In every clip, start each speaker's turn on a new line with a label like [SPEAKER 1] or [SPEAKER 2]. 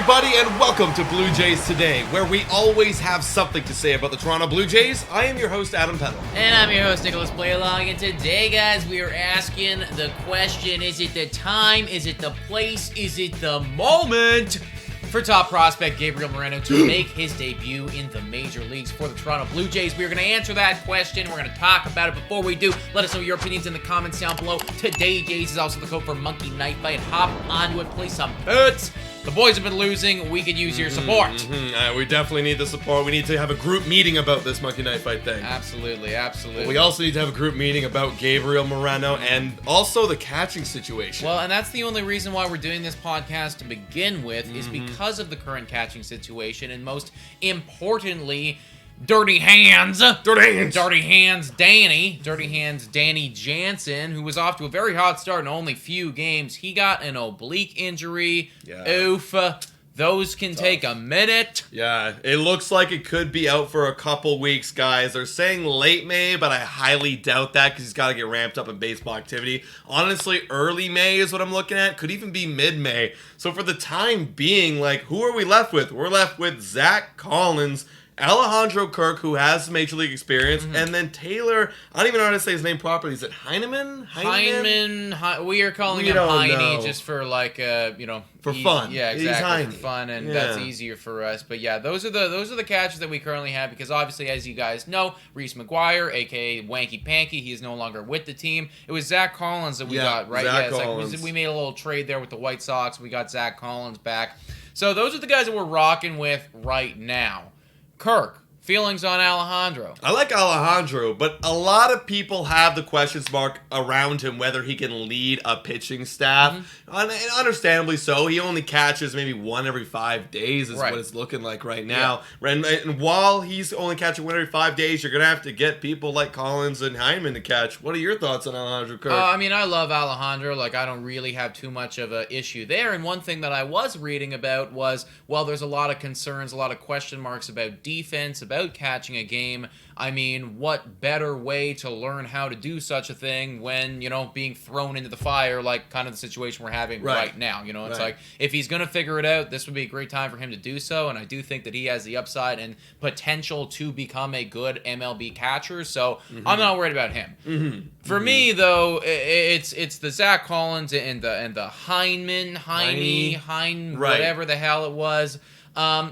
[SPEAKER 1] everybody, and welcome to Blue Jays Today, where we always have something to say about the Toronto Blue Jays. I am your host, Adam Peddle.
[SPEAKER 2] And I'm your host, Nicholas Playalong, and today, guys, we are asking the question, is it the time, is it the place, is it the moment for top prospect Gabriel Moreno to make his debut in the major leagues for the Toronto Blue Jays? We are going to answer that question. We're going to talk about it. Before we do, let us know your opinions in the comments down below. Today, Jays is also the code for Monkey Knife Fight. Hop onto it, play some bets. The boys have been losing. We could use your support.
[SPEAKER 1] We definitely need the support. We need to have a group meeting about this Monkey Knife Fight thing.
[SPEAKER 2] Absolutely, absolutely.
[SPEAKER 1] But we also need to have a group meeting about Gabriel Moreno and also the catching situation.
[SPEAKER 2] Well, and that's the only reason why we're doing this podcast to begin with, is because of the current catching situation, and most importantly, Dirty Hands Danny Jansen, who was off to a very hot start in only few games. He got an oblique injury.
[SPEAKER 1] Yeah.
[SPEAKER 2] Oof. Those can take a minute.
[SPEAKER 1] Yeah, it looks like it could be out for a couple weeks, guys. They're saying late May, but I highly doubt that because he's got to get ramped up in baseball activity. Honestly, early May is what I'm looking at. Could even be mid-May. So for the time being, like, who are we left with? We're left with Zack Collins, Alejandro Kirk, who has major league experience, and then Taylor, I don't even know how to say his name properly. Is it Heinemen?
[SPEAKER 2] We are calling him Heine just for like
[SPEAKER 1] for fun.
[SPEAKER 2] Yeah, exactly, for fun, and that's easier for us. But yeah, those are the catches that we currently have, because obviously, as you guys know, Reese McGuire, aka Wanky Panky, he is no longer with the team. It was Zack Collins that we got, right?
[SPEAKER 1] Zack
[SPEAKER 2] Collins. We made a little trade there with the White Sox. We got Zack Collins back. So those are the guys that we're rocking with right now. Kirk, feelings on Alejandro?
[SPEAKER 1] I like Alejandro, but a lot of people have the questions mark around him whether he can lead a pitching staff. And understandably so. He only catches maybe one every 5 days is what it's looking like right now. Yeah. And while he's only catching one every 5 days, you're going to have to get people like Collins and Heinemen to catch. What are your thoughts on Alejandro Kirk?
[SPEAKER 2] I love Alejandro. Like, I don't really have too much of an issue there. And one thing that I was reading about was, well, there's a lot of concerns, a lot of question marks about defense, about catching a game. I mean, what better way to learn how to do such a thing when, being thrown into the fire, like kind of the situation we're having right now. It's like, if he's going to figure it out, this would be a great time for him to do so, and I do think that he has the upside and potential to become a good MLB catcher, so I'm not worried about him. For me, though, it's the Zack Collins and the Heine, whatever the hell it was.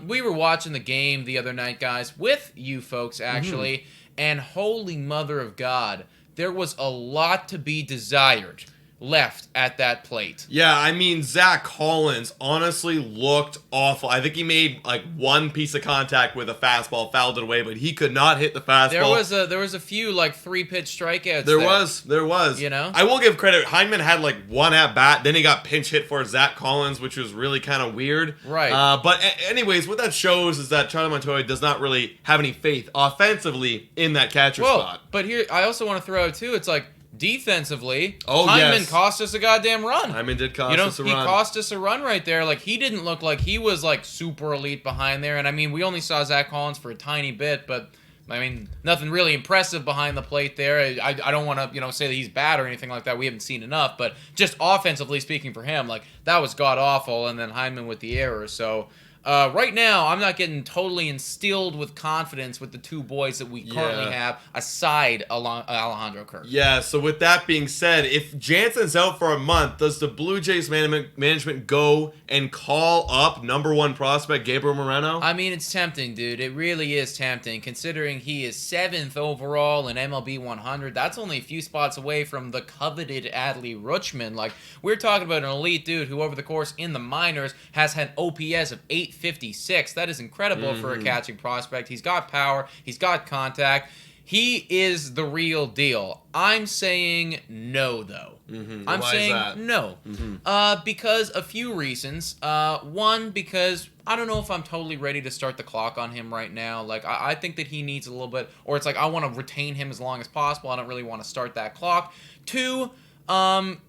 [SPEAKER 2] We were watching the game the other night, guys, with you folks, actually, and holy mother of God, there was a lot to be desired left at that plate.
[SPEAKER 1] Yeah, I mean, Zack Collins honestly looked awful. I think he made like one piece of contact with a fastball, fouled it away, but he could not hit the fastball.
[SPEAKER 2] There was a few like 3-pitch strikeouts.
[SPEAKER 1] There was. I will give credit. Heineman had like one at bat, then he got pinch hit for Zack Collins, which was really kind of weird.
[SPEAKER 2] Right.
[SPEAKER 1] But anyways, what that shows is that Charlie Montoya does not really have any faith offensively in that catcher spot.
[SPEAKER 2] But here, I also want to throw out too. It's like, defensively, Heinemen cost us a goddamn run.
[SPEAKER 1] Heinemen did cost us a run.
[SPEAKER 2] He cost us a run right there. Like, he didn't look like he was, like, super elite behind there. And, I mean, we only saw Zack Collins for a tiny bit, but, I mean, nothing really impressive behind the plate there. I don't want to, say that he's bad or anything like that. We haven't seen enough. But just offensively speaking for him, like, that was god-awful. And then Heinemen with the error. So, right now, I'm not getting totally instilled with confidence with the two boys that we currently have, aside Alejandro Kirk.
[SPEAKER 1] Yeah, so with that being said, if Jansen's out for a month, does the Blue Jays management go and call up number one prospect Gabriel Moreno?
[SPEAKER 2] I mean, it's tempting, dude. It really is tempting, considering he is 7th overall in MLB 100. That's only a few spots away from the coveted Adley Rutschman. Like, we're talking about an elite dude who, over the course in the minors, has had OPS of 856. That is incredible for a catching prospect. He's got power. He's got contact. He is the real deal. I'm saying no, though. I'm saying no. Because a few reasons. One, because I don't know if I'm totally ready to start the clock on him right now. Like, I think that he needs a little bit, or it's like I want to retain him as long as possible. I don't really want to start that clock. Two,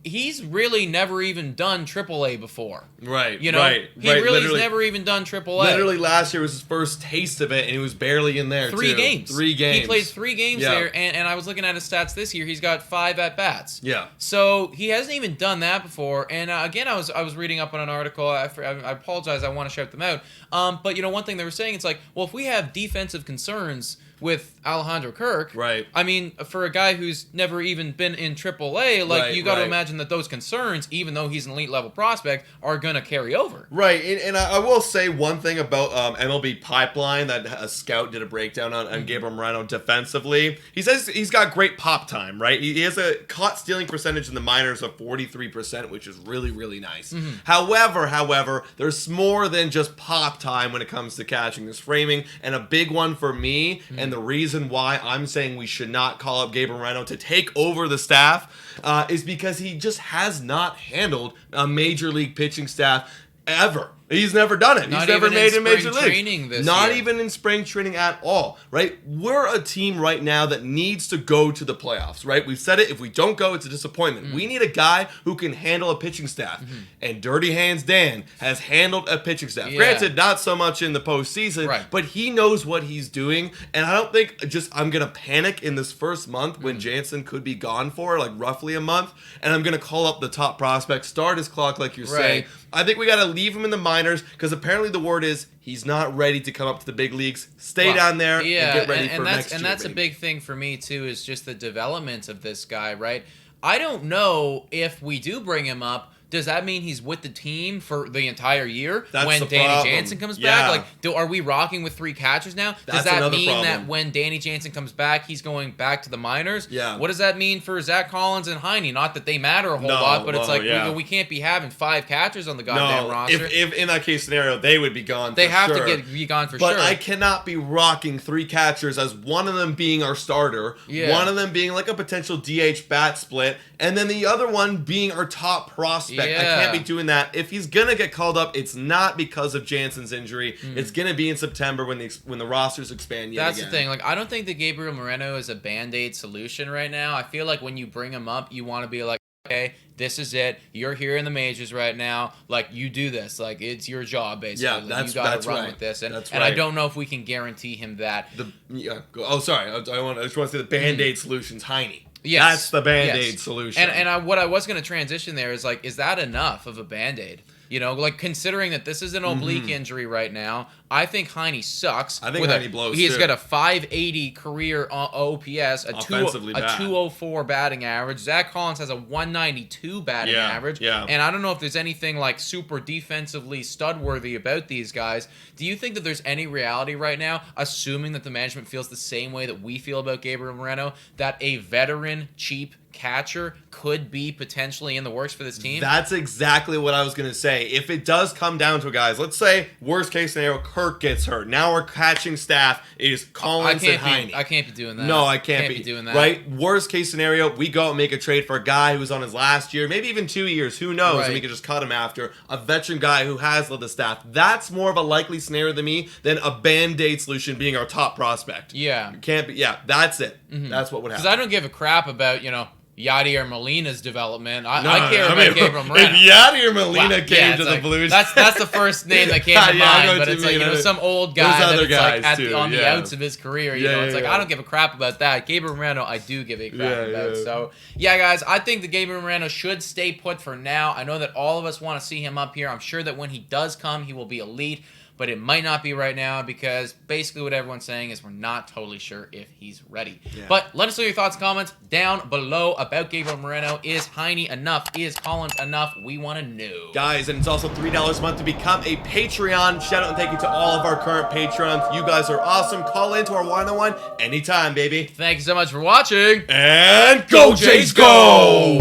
[SPEAKER 2] He's really never even done AAA before.
[SPEAKER 1] Right,
[SPEAKER 2] you know,
[SPEAKER 1] right.
[SPEAKER 2] He really's never even done AAA.
[SPEAKER 1] Literally last year was his first taste of it, and he was barely in there,
[SPEAKER 2] Three games.
[SPEAKER 1] He
[SPEAKER 2] played 3 games there, and I was looking at his stats this year. He's got 5 at-bats.
[SPEAKER 1] Yeah.
[SPEAKER 2] So he hasn't even done that before. And again, I was reading up on an article. I apologize. I want to shout them out. But, one thing they were saying, it's like, well, if we have defensive concerns with Alejandro Kirk,
[SPEAKER 1] right?
[SPEAKER 2] I mean, for a guy who's never even been in AAA, like you got to imagine that those concerns, even though he's an elite level prospect, are gonna carry over.
[SPEAKER 1] Right, and I will say one thing about MLB Pipeline that a scout did a breakdown on Gabriel Moreno defensively. He says he's got great pop time, right? He has a caught stealing percentage in the minors of 43%, which is really, really nice.
[SPEAKER 2] Mm-hmm.
[SPEAKER 1] However, there's more than just pop time when it comes to catching. There's framing, and a big one for me, and the reason why I'm saying we should not call up Gabriel Moreno to take over the staff is because he just has not handled a major league pitching staff ever. He's never done it. He's never made a major league. Not even in spring training at all, right? We're a team right now that needs to go to the playoffs, right? We've said it. If we don't go, it's a disappointment. We need a guy who can handle a pitching staff. And Dirty Hands Dan has handled a pitching staff.
[SPEAKER 2] Yeah.
[SPEAKER 1] Granted, not so much in the postseason, but he knows what he's doing. And I don't think I'm going to panic in this first month when Jansen could be gone for like roughly a month. And I'm going to call up the top prospect, start his clock like you're saying. I think we got to leave him in the minors because apparently the word is he's not ready to come up to the big leagues. Stay down there and get ready for next year.
[SPEAKER 2] And that's a big thing for me, too, is just the development of this guy, right? I don't know if we do bring him up. Does that mean he's with the team for the entire year when Danny Jansen comes back? Like, are we rocking with 3 catchers now? Does that mean that when Danny Jansen comes back, he's going back to the minors?
[SPEAKER 1] Yeah.
[SPEAKER 2] What does that mean for Zack Collins and Heinemen? Not that they matter a whole lot, but it's like we can't be having 5 catchers on the goddamn roster.
[SPEAKER 1] If in that case scenario, they would be gone.
[SPEAKER 2] They have to be gone for sure.
[SPEAKER 1] But I cannot be rocking 3 catchers as one of them being our starter, one of them being like a potential DH bat split, and then the other one being our top prospect. I can't be doing that. If he's gonna get called up, it's not because of Jansen's injury. It's gonna be in September when the rosters expand yet again.
[SPEAKER 2] That's the thing. Like, I don't think that Gabriel Moreno is a band-aid solution right now. I feel like when you bring him up, you want to be like, okay, this is it. You're here in the majors right now. Like, you do this. Like, it's your job, basically.
[SPEAKER 1] Yeah,
[SPEAKER 2] you got to run with this. And I don't know if we can guarantee him that.
[SPEAKER 1] Sorry. I just want to say the band-aid solution's Heinemen.
[SPEAKER 2] Yes.
[SPEAKER 1] That's the Band-Aid solution.
[SPEAKER 2] And what I was going to transition there is, like, is that enough of a Band-Aid? Like, considering that this is an oblique injury right now, I think Heinemen sucks.
[SPEAKER 1] I think Heinemen blows,
[SPEAKER 2] He's got a 580 career OPS, a 204 batting average. Zack Collins has a 192 batting average.
[SPEAKER 1] Yeah.
[SPEAKER 2] And I don't know if there's anything, like, super defensively stud-worthy about these guys. Do you think that there's any reality right now, assuming that the management feels the same way that we feel about Gabriel Moreno, that a veteran, cheap catcher could be potentially in the works for this team?
[SPEAKER 1] That's exactly what I was going to say. If it does come down to it, guys, let's say, worst case scenario, Kirk gets hurt. Now our catching staff is Collins and Heinemen.
[SPEAKER 2] I can't be doing that.
[SPEAKER 1] No, I can't be
[SPEAKER 2] doing that.
[SPEAKER 1] Right? Worst case scenario, we go and make a trade for a guy who's on his last year, maybe even 2 years, who knows, and we can just cut him after. A veteran guy who has led the staff. That's more of a likely scenario than me than a Band-Aid solution being our top prospect.
[SPEAKER 2] Yeah.
[SPEAKER 1] Can't be. Yeah, that's it. That's what would happen.
[SPEAKER 2] Because I don't give a crap about, Yadier Molina's development. I care about Gabriel Moreno.
[SPEAKER 1] If Yadier Molina came to the Blues,
[SPEAKER 2] that's the first name that came to mind. But it's like some old guy that's on the outs of his career. It's like I don't give a crap about that. Gabriel Moreno, I do give a crap about. So guys, I think that Gabriel Moreno should stay put for now. I know that all of us want to see him up here. I'm sure that when he does come, he will be elite. But it might not be right now because basically what everyone's saying is we're not totally sure if he's ready. Yeah. But let us know your thoughts and comments down below about Gabriel Moreno. Is Heinemen enough? Is Collins enough? We want to know.
[SPEAKER 1] Guys, and it's also $3 a month to become a Patreon. Shout out and thank you to all of our current patrons. You guys are awesome. Call into our one-on-one anytime, baby.
[SPEAKER 2] Thank you so much for watching.
[SPEAKER 1] And go Jays, go!